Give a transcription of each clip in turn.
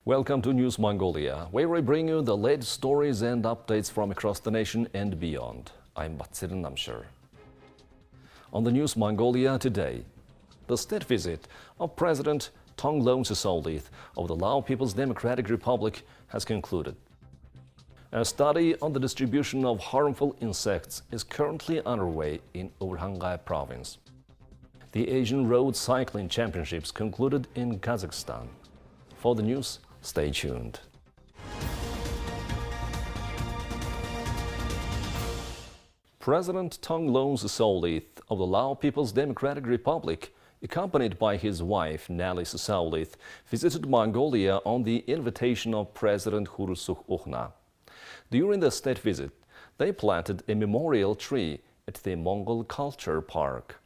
Welcome to News Mongolia, where we bring you the latest stories and updates from across the nation and beyond. I'm Batsirin Namshir. On the News Mongolia today, the state visit of President Thongloun Sisoulith of the Lao People's Democratic Republic has concluded. A study on the distribution of harmful insects is currently underway in Urhangai province. The Asian Road Cycling Championships concluded in Kazakhstan. For the news, stay tuned. President Thongloun Sisoulith of the Lao People's Democratic Republic, accompanied by his wife Nelly Sisoulith, visited Mongolia on the invitation of President Khurelsukh Ukhna. During the state visit, they planted a memorial tree at the Mongol Culture Park.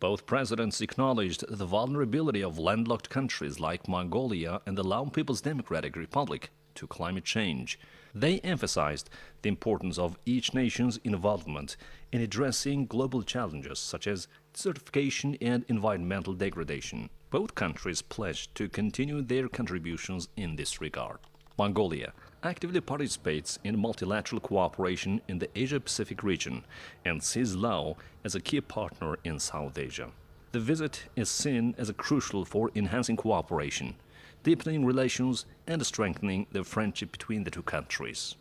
Both presidents acknowledged the vulnerability of landlocked countries like Mongolia and the Lao People's Democratic Republic to climate change. They emphasized the importance of each nation's involvement in addressing global challenges such as desertification and environmental degradation. Both countries pledged to continue their contributions in this regard. Mongolia actively participates in multilateral cooperation in the Asia-Pacific region and sees Laos as a key partner in South Asia. The visit is seen as crucial for enhancing cooperation, deepening relations and strengthening the friendship between the two countries.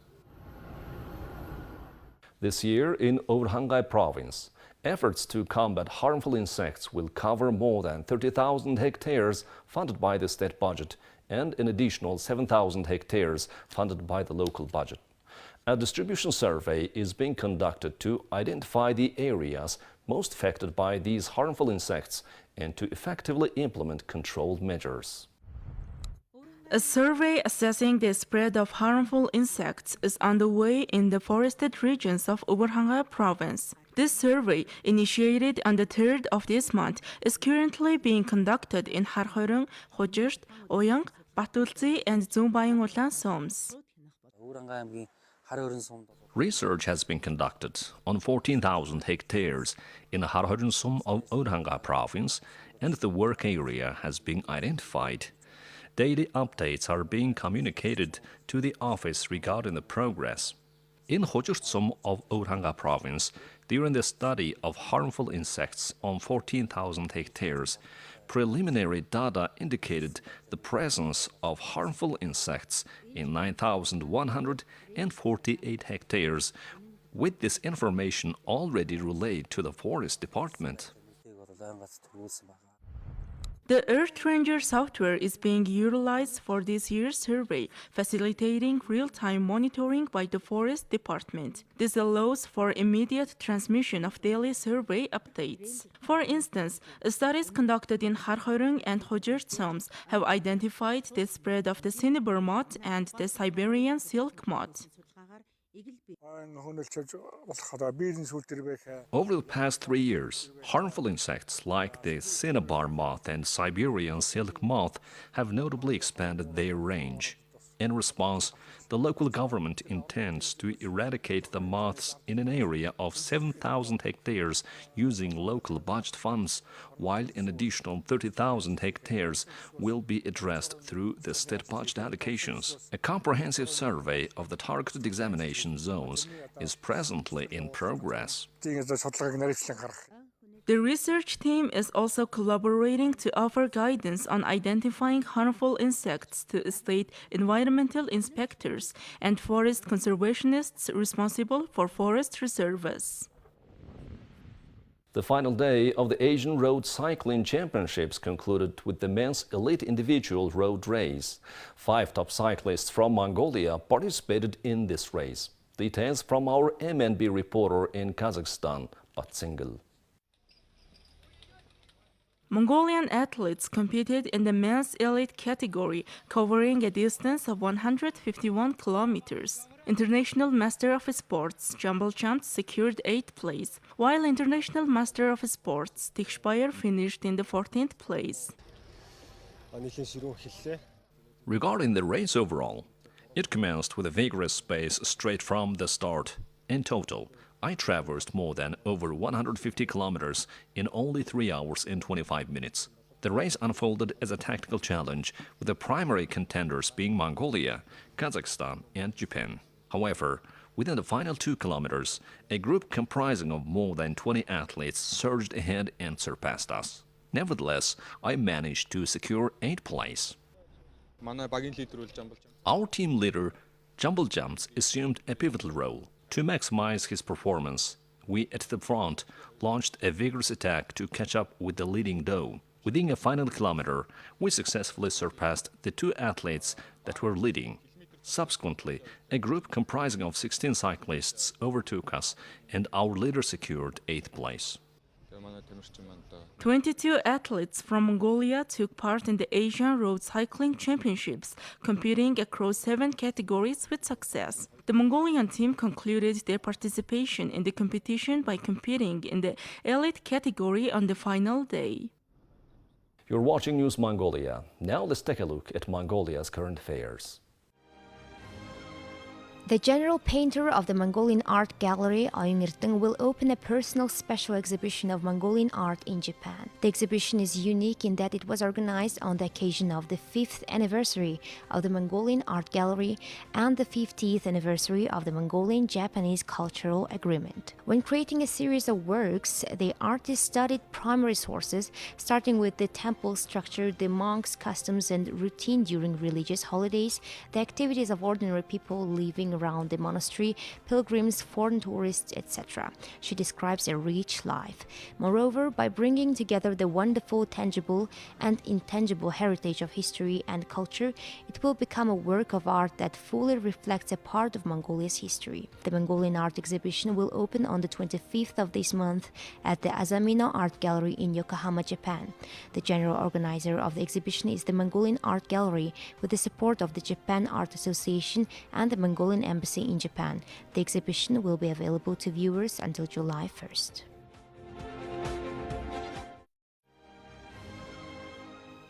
This year in Urhangai province, efforts to combat harmful insects will cover more than 30,000 hectares funded by the state budget and an additional 7,000 hectares funded by the local budget. A distribution survey is being conducted to identify the areas most affected by these harmful insects and to effectively implement control measures. A survey assessing the spread of harmful insects is underway in the forested regions of Urhangai province. This survey, initiated on the 3rd of this month, is currently being conducted in Хархорон, Хожирт, Oyang, Batulzi, and Zumbayang-Ulan Soms. Research has been conducted on 14,000 hectares in the Harhorun Som of Urhangai province, and the work area has been identified. Daily updates are being communicated to the office regarding the progress. In Hojurtsum of Urhangai province, during the study of harmful insects on 14,000 hectares, preliminary data indicated the presence of harmful insects in 9,148 hectares, with this information already relayed to the Forest Department. The Earth Ranger software is being utilized for this year's survey, facilitating real-time monitoring by the Forest Department. This allows for immediate transmission of daily survey updates. For instance, studies conducted in Harhorung and Hojurt Soms have identified the spread of the cinnabar moth and the Siberian silk moth. Over the past 3 years, harmful insects like the cinnabar moth and Siberian silk moth have notably expanded their range. In response, the local government intends to eradicate the moths in an area of 7,000 hectares using local budget funds, while an additional 30,000 hectares will be addressed through the state budget allocations. A comprehensive survey of the targeted examination zones is presently in progress. The research team is also collaborating to offer guidance on identifying harmful insects to state environmental inspectors and forest conservationists responsible for forest reserves. The final day of the Asian Road Cycling Championships concluded with the men's elite individual road race. 5 top cyclists from Mongolia participated in this race. Details from our MNB reporter in Kazakhstan, Batsingel. Mongolian athletes competed in the men's elite category, covering a distance of 151 kilometers. International Master of Sports Jumbalchand secured 8th place, while International Master of Sports Tikhshbayer finished in the 14th place. Regarding the race overall, it commenced with a vigorous pace straight from the start. In total, I traversed more than over 150 kilometers in only 3 hours and 25 minutes. The race unfolded as a tactical challenge, with the primary contenders being Mongolia, Kazakhstan, and Japan. However, within the final 2 kilometers, a group comprising of more than 20 athletes surged ahead and surpassed us. Nevertheless, I managed to secure 8th place. Our team leader, Jumble Jumps, assumed a pivotal role. To maximize his performance, we at the front launched a vigorous attack to catch up with the leading duo. Within a final kilometer, we successfully surpassed the 2 athletes that were leading. Subsequently, a group comprising of 16 cyclists overtook us, and our leader secured 8th place. 22 athletes from Mongolia took part in the Asian Road Cycling Championships, competing across 7 categories with success. The Mongolian team concluded their participation in the competition by competing in the elite category on the final day. You're watching News Mongolia. Now let's take a look at Mongolia's current affairs. The general painter of the Mongolian Art Gallery, Oyunirteng, will open a personal special exhibition of Mongolian art in Japan. The exhibition is unique in that it was organized on the occasion of the 5th anniversary of the Mongolian Art Gallery and the 50th anniversary of the Mongolian-Japanese Cultural Agreement. When creating a series of works, the artist studied primary sources, starting with the temple structure, the monks' customs and routine during religious holidays, the activities of ordinary people living around the monastery, pilgrims, foreign tourists, etc. She describes a rich life. Moreover, by bringing together the wonderful, tangible and intangible heritage of history and culture, it will become a work of art that fully reflects a part of Mongolia's history. The Mongolian art exhibition will open on the 25th of this month at the Azamino Art Gallery in Yokohama, Japan. The general organizer of the exhibition is the Mongolian Art Gallery, with the support of the Japan Art Association and the Mongolian Embassy in Japan. The exhibition will be available to viewers until July 1st.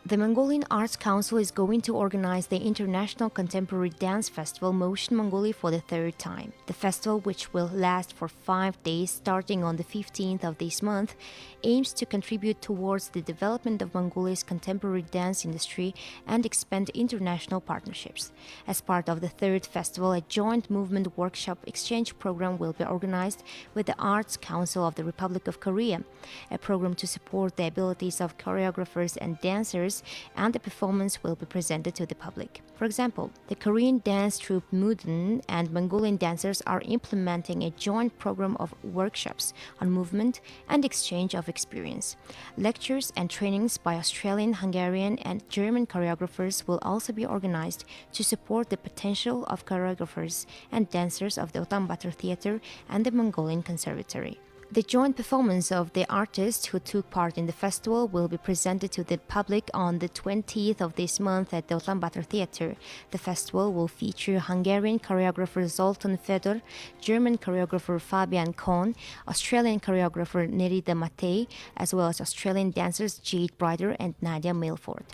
The Mongolian Arts Council is going to organize the International Contemporary Dance Festival Motion Mongolia for the 3rd time. The festival, which will last for 5 days starting on the 15th of this month, aims to contribute towards the development of Mongolia's contemporary dance industry and expand international partnerships. As part of the 3rd festival, a joint movement workshop exchange program will be organized with the Arts Council of the Republic of Korea, a program to support the abilities of choreographers and dancers, and the performance will be presented to the public. For example, the Korean dance troupe Muden and Mongolian dancers are implementing a joint program of workshops on movement and exchange of experience. Lectures and trainings by Australian, Hungarian, and German choreographers will also be organized to support the potential of choreographers and dancers of the Ulaanbaatar Theatre and the Mongolian Conservatory. The joint performance of the artists who took part in the festival will be presented to the public on the 20th of this month at the Ulaanbaatar Theatre. The festival will feature Hungarian choreographer Zoltán Fedor, German choreographer Fabian Kohn, Australian choreographer Nerida Matei, as well as Australian dancers Jade Brider and Nadia Milford.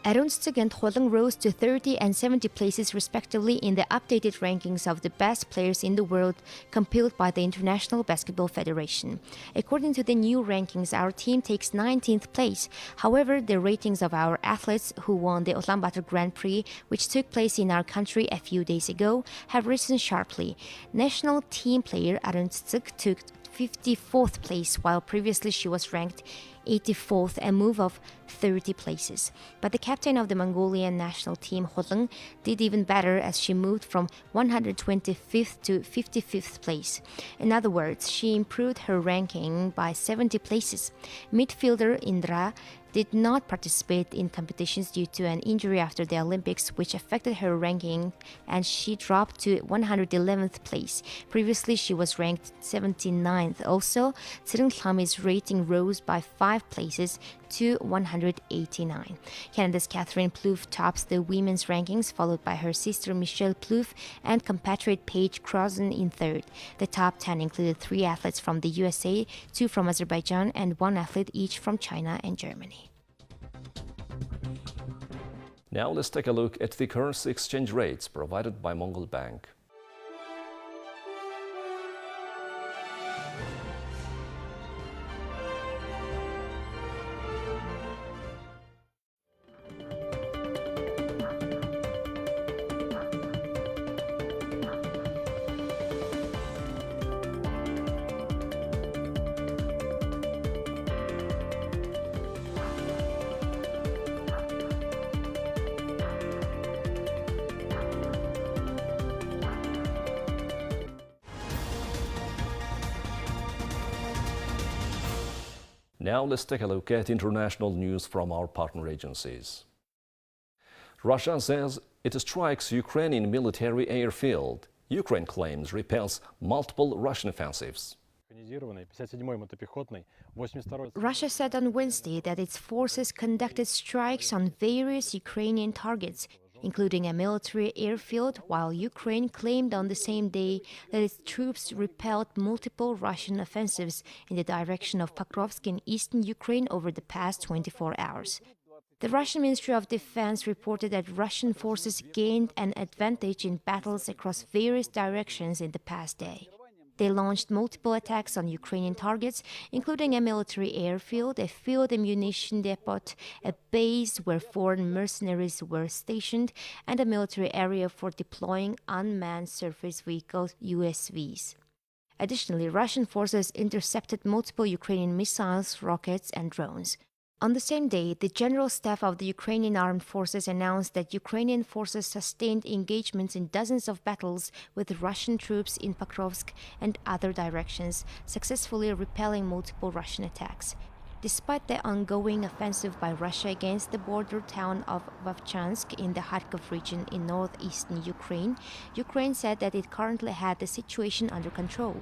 Arunstag and Holang rose to 30 and 70 places respectively in the updated rankings of the best players in the world compiled by the International Basketball Federation. According to the new rankings, our team takes 19th place. However, the ratings of our athletes who won the Ulaanbaatar Grand Prix, which took place in our country a few days ago, have risen sharply. National team player Arunstag took 54th place, while previously she was ranked 84th, a move of 30 places. But the captain of the Mongolian national team, Holang, did even better as she moved from 125th to 55th place. In other words, she improved her ranking by 70 places. Midfielder Indra did not participate in competitions due to an injury after the Olympics, which affected her ranking, and she dropped to 111th place. Previously, she was ranked 79th. Also, Tsering rating rose by 5 places to 189. Canada's Catherine Plouffe tops the women's rankings, followed by her sister Michelle Plouffe and compatriot Paige Crozon in third. The top 10 included 3 athletes from the USA, 2 from Azerbaijan, and 1 athlete each from China and Germany. Now let's take a look at the currency exchange rates provided by Mongol Bank. Now let's take a look at international news from our partner agencies. Russia says it strikes Ukrainian military airfield. Ukraine claims repels multiple Russian offensives. Russia said on Wednesday that its forces conducted strikes on various Ukrainian targets, including a military airfield, while Ukraine claimed on the same day that its troops repelled multiple Russian offensives in the direction of Pokrovsk in eastern Ukraine over the past 24 hours. The Russian Ministry of Defense reported that Russian forces gained an advantage in battles across various directions in the past day. They launched multiple attacks on Ukrainian targets, including a military airfield, a field ammunition depot, a base where foreign mercenaries were stationed, and a military area for deploying unmanned surface vehicles, USVs. Additionally, Russian forces intercepted multiple Ukrainian missiles, rockets, and drones. On the same day, the General Staff of the Ukrainian Armed Forces announced that Ukrainian forces sustained engagements in dozens of battles with Russian troops in Pokrovsk and other directions, successfully repelling multiple Russian attacks. Despite the ongoing offensive by Russia against the border town of Vovchansk in the Kharkov region in northeastern Ukraine, Ukraine said that it currently had the situation under control.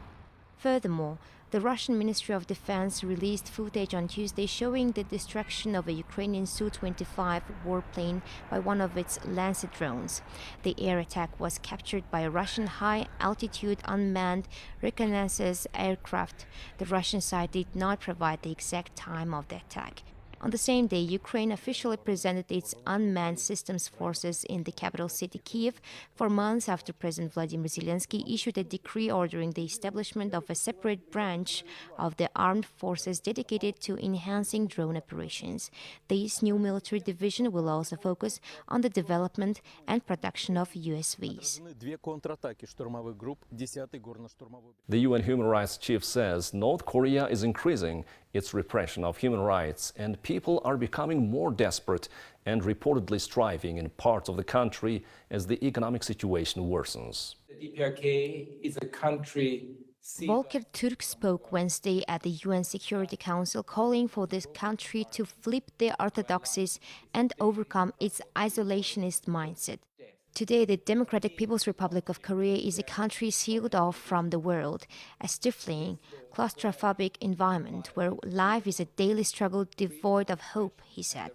Furthermore, the Russian Ministry of Defense released footage on Tuesday showing the destruction of a Ukrainian Su-25 warplane by one of its Lancet drones. The air attack was captured by a Russian high-altitude unmanned reconnaissance aircraft. The Russian side did not provide the exact time of the attack. On the same day, Ukraine officially presented its unmanned systems forces in the capital city Kyiv 4 months after President Vladimir Zelensky issued a decree ordering the establishment of a separate branch of the armed forces dedicated to enhancing drone operations. This new military division will also focus on the development and production of USVs. The UN Human Rights Chief says North Korea is increasing its repression of human rights and people are becoming more desperate and reportedly striving in parts of the country as the economic situation worsens. The DPRK is a country. Volker Türk spoke Wednesday at the UN Security Council, calling for the country to flip their orthodoxies and overcome its isolationist mindset. Today, the Democratic People's Republic of Korea is a country sealed off from the world, a stifling, claustrophobic environment where life is a daily struggle devoid of hope, he said.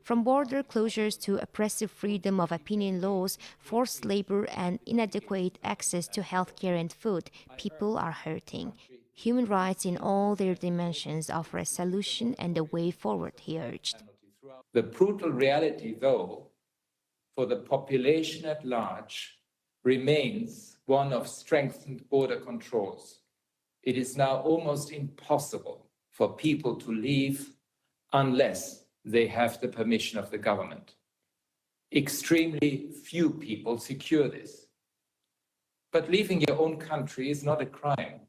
From border closures to oppressive freedom of opinion laws, forced labor, and inadequate access to healthcare and food, people are hurting. Human rights in all their dimensions offer a solution and a way forward, he urged. The brutal reality, though, for the population at large remains one of strengthened border controls. It is now almost impossible for people to leave unless they have the permission of the government. Extremely few people secure this. But leaving your own country is not a crime.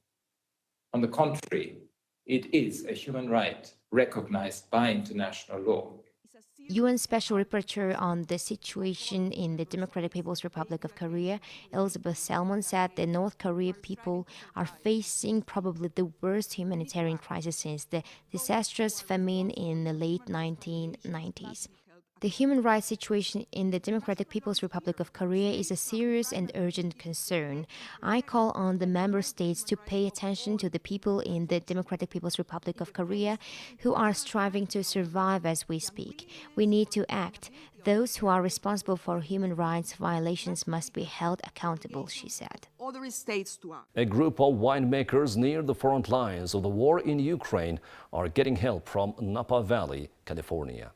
On the contrary, it is a human right recognized by international law. UN Special Rapporteur on the situation in the Democratic People's Republic of Korea, Elizabeth Salmon, said the North Korean people are facing probably the worst humanitarian crisis since the disastrous famine in the late 1990s. The human rights situation in the Democratic People's Republic of Korea is a serious and urgent concern. I call on the member states to pay attention to the people in the Democratic People's Republic of Korea who are striving to survive as we speak. We need to act. Those who are responsible for human rights violations must be held accountable, she said. A group of winemakers near the front lines of the war in Ukraine are getting help from Napa Valley, California.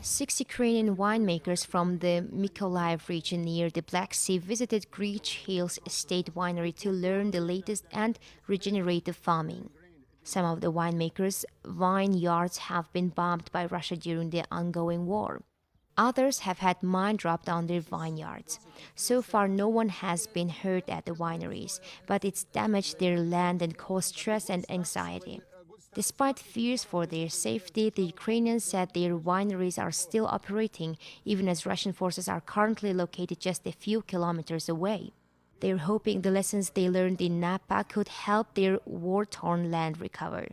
6 Ukrainian winemakers from the Mykolaiv region near the Black Sea visited Grich Hills Estate Winery to learn the latest and regenerative farming. Some of the winemakers' vineyards have been bombed by Russia during the ongoing war. Others have had mine dropped on their vineyards. So far, no one has been hurt at the wineries, but it's damaged their land and caused stress and anxiety. Despite fears for their safety, the Ukrainians said their wineries are still operating, even as Russian forces are currently located just a few kilometers away. They're hoping the lessons they learned in Napa could help their war-torn land recover.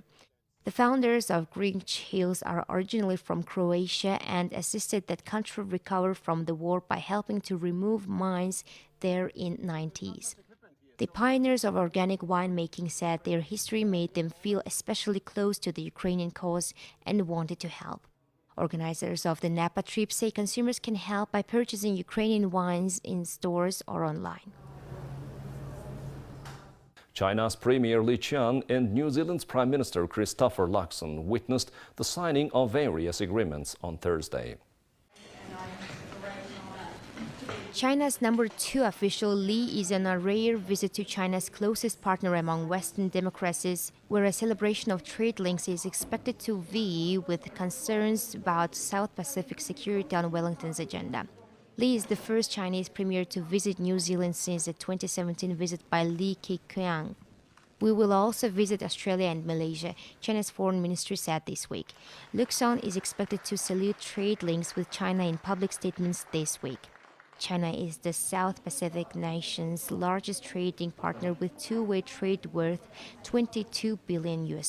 The founders of Greenwich Hills are originally from Croatia and assisted that country recover from the war by helping to remove mines there in 90s. The pioneers of organic winemaking said their history made them feel especially close to the Ukrainian cause and wanted to help. Organizers of the Napa trip say consumers can help by purchasing Ukrainian wines in stores or online. China's Premier Li Qiang and New Zealand's Prime Minister Christopher Luxon witnessed the signing of various agreements on Thursday. China's number 2 official Li is on a rare visit to China's closest partner among Western democracies, where a celebration of trade links is expected to vie with concerns about South Pacific security on Wellington's agenda. Li is the first Chinese premier to visit New Zealand since the 2017 visit by Li Keqiang. We will also visit Australia and Malaysia, China's foreign ministry said this week. Luxon is expected to salute trade links with China in public statements this week. China is the South Pacific nation's largest trading partner with two-way trade worth $22 billion.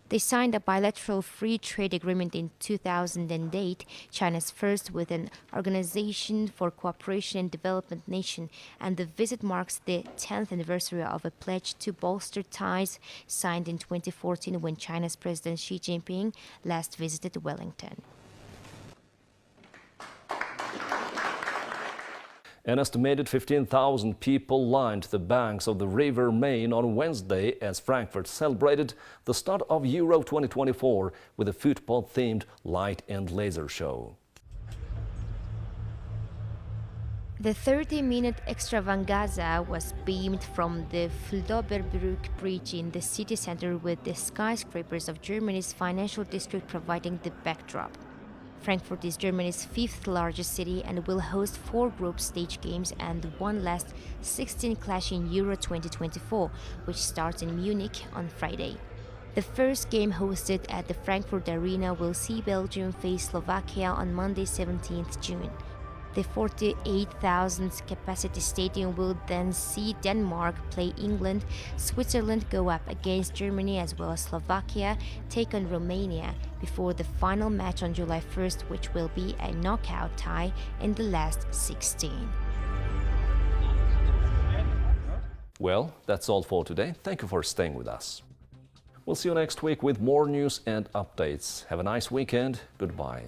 They signed a bilateral free trade agreement in 2008, China's first with an Organization for Cooperation and Development nation, and the visit marks the 10th anniversary of a pledge to bolster ties signed in 2014 when China's President Xi Jinping last visited Wellington. An estimated 15,000 people lined the banks of the River Main on Wednesday as Frankfurt celebrated the start of Euro 2024 with a football-themed light and laser show. The 30-minute extravaganza was beamed from the Flauberbrück Bridge in the city center, with the skyscrapers of Germany's financial district providing the backdrop. Frankfurt is Germany's 5th largest city and will host 4 group stage games and one last 16 clash in Euro 2024, which starts in Munich on Friday. The first game hosted at the Frankfurt Arena will see Belgium face Slovakia on Monday, 17th June. The 48,000 capacity stadium will then see Denmark play England, Switzerland go up against Germany, as well as Slovakia take on Romania before the final match on July 1st, which will be a knockout tie in the last 16. Well, that's all for today. Thank you for staying with us. We'll see you next week with more news and updates. Have a nice weekend. Goodbye.